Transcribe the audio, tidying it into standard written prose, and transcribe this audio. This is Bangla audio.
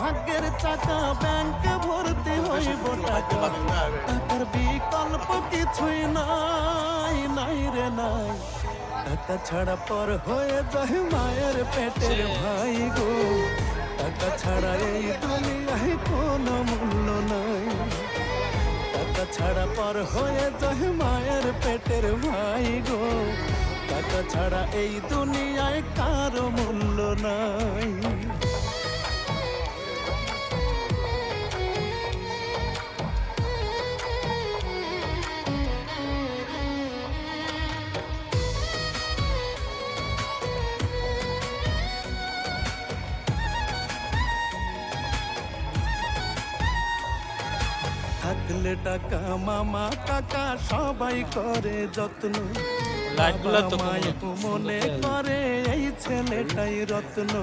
ভাগ্যের চাকা ব্যাংকে ভর্তি হইব টাকা, টাকার বিকল্প কিছুই নাই, নাই রে নাই। টাকা ছাড়া পর হয়ে যায় মায়ের পেটের ভাই গো, টাকা ছাড়া এই দুনিয়ায় কোনো মূল্য নাই। টাকা ছাড়া পর হয়ে যায় মায়ের পেটের ভাই গো, টাকা ছাড়া এই দুনিয়ায় কারো মূল্য নাই। থাকলে টাকা মামা কাকা সবাই করে যত্ন, বাবা মায় মনে করে এই ছেলেটাই রত্ন।